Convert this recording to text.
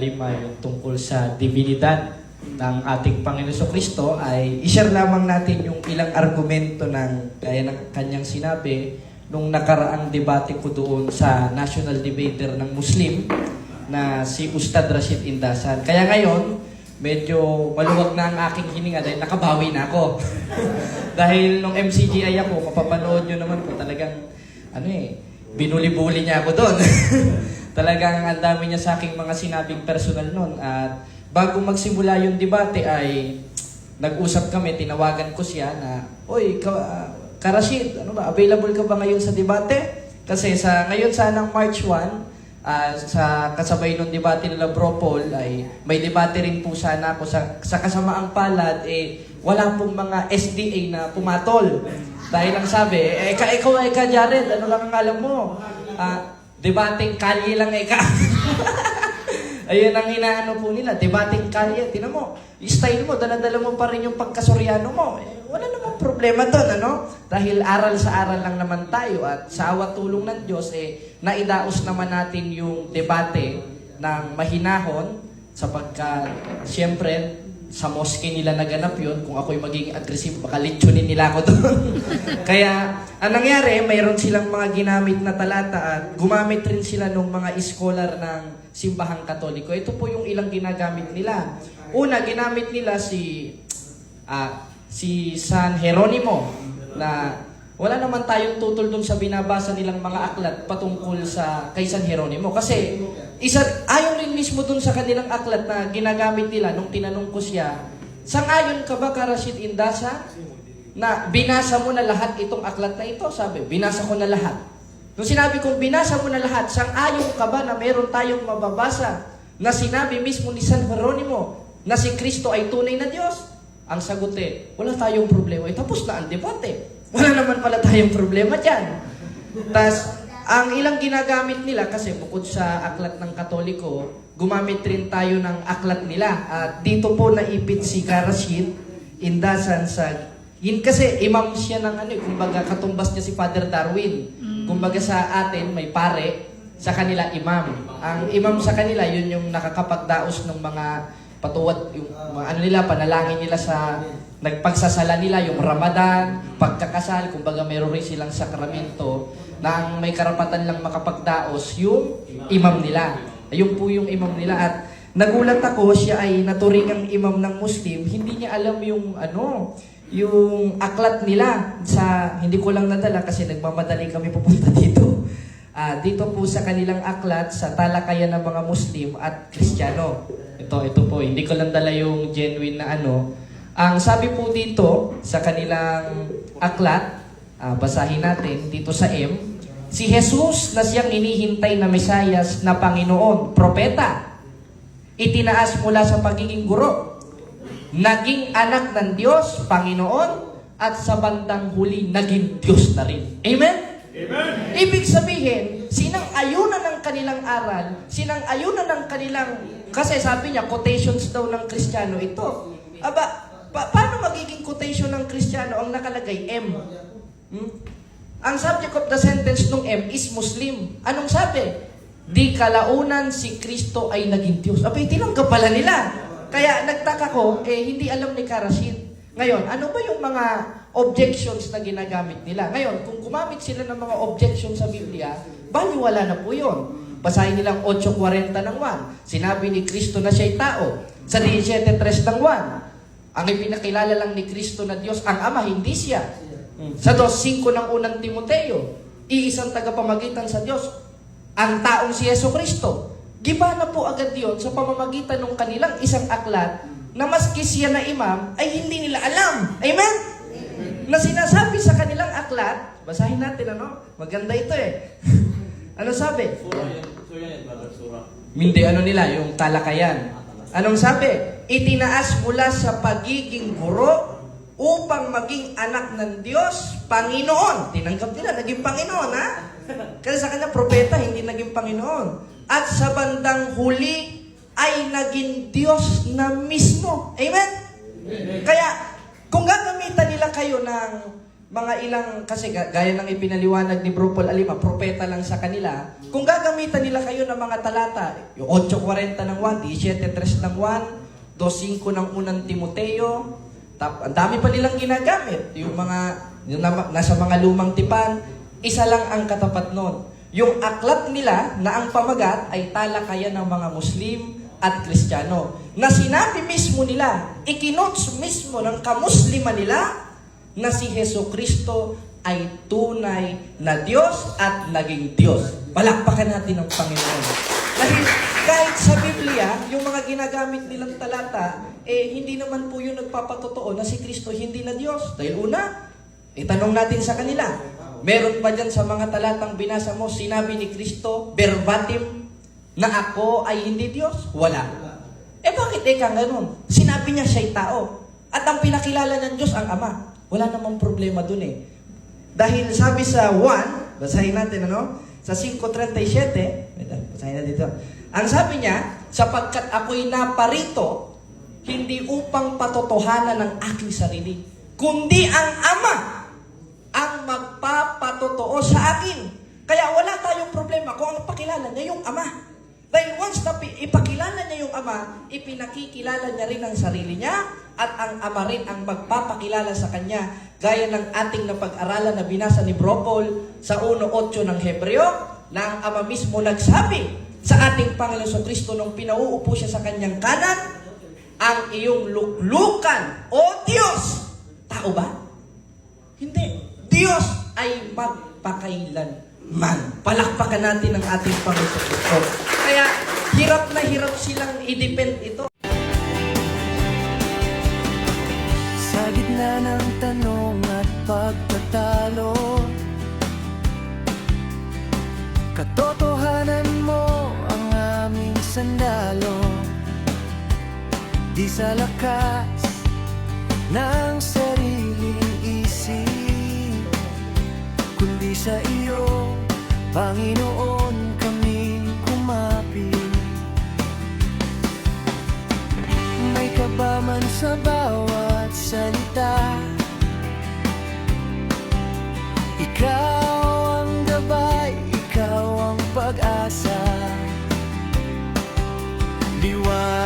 Lima yung tungkol sa divinidad ng ating Panginoon Kristo ay i-share lamang natin yung ilang argumento ng gaya ng kanyang sinabi nung nakaraang debate ko doon sa national debater ng Muslim na si Ustad Rashid Indasan. Kaya ngayon, medyo maluwag na ang aking hininga dahil nakabawi na ako. Dahil nung MCGI ako, kapapanood nyo naman po talagang binuli-buli niya ako doon. Talagang ang dami niya sa aking mga sinabing personal noon. At bago magsimula yung debate ay nag-usap kami, tinawagan ko siya na, "Oy, Rashid, available ka ba ngayon sa debate?" Kasi ngayon sanang March 1, sa kasabay ng debate nila Bro Paul, ay may debate rin po sana ako sa kasamaang palad, wala pong mga SDA na pumatol. Dahil ang sabi, ikaw Jared, ano lang ang alam mo? Debating kalye lang Ayun ang inaano po nila, debating kalye. Tinan mo, style mo, dala-dala mo pa rin yung pagkasoryano mo. Wala namang problema doon, ano? Dahil aral sa aral lang naman tayo at sa awa tulong ng Diyos, naidaos naman natin yung debate ng mahinahon sapagkat, siyempre, sa mosque nila naganap yun. Kung ako'y magiging aggressive, baka litsunin nila ako doon. Kaya, ang nangyari, mayroon silang mga ginamit na talata at gumamit rin sila ng mga scholar ng simbahang katoliko. Ito po yung ilang ginagamit nila. Una, ginamit nila si San Jeronimo na wala naman tayong tutol dun sa binabasa nilang mga aklat patungkol kay San Jeronimo. Kasi ayaw rin mismo dun sa kanilang aklat na ginagamit nila nung tinanong ko siya, "Sang-ayon ka ba, Rashid Indasa, na binasa mo na lahat itong aklat na ito?" Sabi, "Binasa ko na lahat." Nung sinabi kong binasa mo na lahat, sang-ayon ka ba na meron tayong mababasa na sinabi mismo ni San Jeronimo na si Kristo ay tunay na Diyos? Ang sagot wala tayong problema. Tapos na ang debate. Wala naman pala tayong problema dyan. Tas, ang ilang ginagamit nila, kasi bukod sa aklat ng Katoliko, gumamit rin tayo ng aklat nila. At dito po naipit si Rashid Indasan kasi imam siya ng kumbaga katumbas niya si Father Darwin. Kumbaga sa atin, may pare, sa kanila imam. Ang imam sa kanila, yun yung nakakapagdaos ng mga patuwad, yung mga panalangin nila sa nagpagsasala nila, yung Ramadan, pagkakasal, kumbaga meron rin silang sakramento na ang may karapatan lang makapagdaos yung imam nila. Ayun po yung imam nila. At nagulat ako, siya ay naturingang imam ng Muslim, hindi niya alam yung yung aklat nila. Hindi ko lang nadala kasi nagmamadali kami pupunta dito. Dito po sa kanilang aklat, sa talakayan ng mga Muslim at Kristiyano. Ito po, hindi ko lang dala yung genuine na Ang sabi po dito sa kanilang aklat, basahin natin dito sa si Jesus na siyang inihintay na Mesayas na Panginoon, propeta, itinaas mula sa pagiging guro, naging anak ng Diyos, Panginoon, at sa bandang huli, naging Diyos na rin. Amen? Amen. Ibig sabihin, sinang-ayunan ng kanilang aral, sinang-ayunan ng kanilang, kasi sabi niya, quotations daw ng Kristiyano ito. Paano magiging quotation ng Kristiyano ang nakalagay M? Ang subject of the sentence ng M is Muslim. Anong sabi? Di kalaunan si Kristo ay naging Diyos. Tinanggap pala nila. Kaya nagtaka ko, hindi alam ni Rashid. Ngayon, ano ba yung mga objections na ginagamit nila? Ngayon, kung gumamit sila ng mga objections sa Biblia, baliwala na po yun. Basahin nilang 8:40 ng 1. Sinabi ni Kristo na siya'y tao. Sa 17:3 ng 1. Ang ipinakilala lang ni Kristo na Diyos, ang Ama, hindi siya. Sa 2:5 ng unang Timoteo, iisang tagapamagitan sa Diyos, ang taong si Jesucristo. Giba na po agad yun sa pamamagitan ng kanilang isang aklat na maski siya na imam ay hindi nila alam. Amen? Na sinasabi sa kanilang aklat, basahin natin maganda ito Ano sabi? Hindi nila, yung talakayan. Anong sabi? Itinaas mula sa pagiging guro upang maging anak ng Diyos, Panginoon. Tinanggap nila, naging Panginoon, Kasi sa kanya, propeta, hindi naging Panginoon. At sa bandang huli, ay naging Diyos na mismo. Amen? Kaya, kung gagamitan nila kayo ng mga ilang, kasi gaya ng ipinaliwanag ni Bro Paul Alima, propeta lang sa kanila, kung gagamitan nila kayo ng mga talata, yung 8.40 ng 1, 17.3 ng 1, 2.5 ng unang Timoteo, ang dami pa nilang ginagamit, yung nasa mga lumang tipan, isa lang ang katapat nun. Yung aklat nila na ang pamagat ay talakayan ng mga Muslim at Kristiyano. Na sinabi mismo nila, ikinotes mismo ng kamuslima nila na si Jesucristo ay tunay na Diyos at naging Diyos. Palakpakan natin ang Panginoon. Dahil kahit sa Biblia, yung mga ginagamit nilang talata, hindi naman po yung nagpapatotoo na si Kristo hindi na Diyos. Dahil una, itanong natin sa kanila, meron ba dyan sa mga talatang binasa mo, sinabi ni Kristo, verbatim, na ako ay hindi Diyos? Wala. Bakit ganun? Sinabi niya siya'y tao. At ang pinakilala ng Diyos ang Ama. Wala namang problema dun Dahil sabi sa 1, basahin natin sa 5.37, basahin natin dito. Ang sabi niya, sapagkat ako'y naparito, hindi upang patotohanan ng aking sarili, kundi ang Ama ang magpapatotoo sa akin. Kaya wala tayong problema kung ang pakilala niya yung Ama. Dahil once na ipakilala niya yung Ama, ipinakikilala niya rin ang sarili niya at ang Ama rin ang magpapakilala sa Kanya. Gaya ng ating napag-aralan na binasa ni Bro Paul sa 1.8 ng Hebreo, na ang Ama mismo nagsabi sa ating Panginoon Kristo nung pinauupo siya sa Kanyang kanan, ang iyong luklukan, O Diyos! Tao ba? Hindi. Diyos ay magpakailanman. Palakpakan natin ang ating Panginoon Kristo. Kaya, hirap na hirap silang i-depend ito. Sa gitna ng tanong at pagtatalo, katotohanan mo ang aming sandalo. Di sa lakas ng sariling isip, kundi sa iyo, Panginoon, kami kumapit. May kabaman sa bawat salita, ikaw ang gabay, ikaw ang pag-asa. Liwanag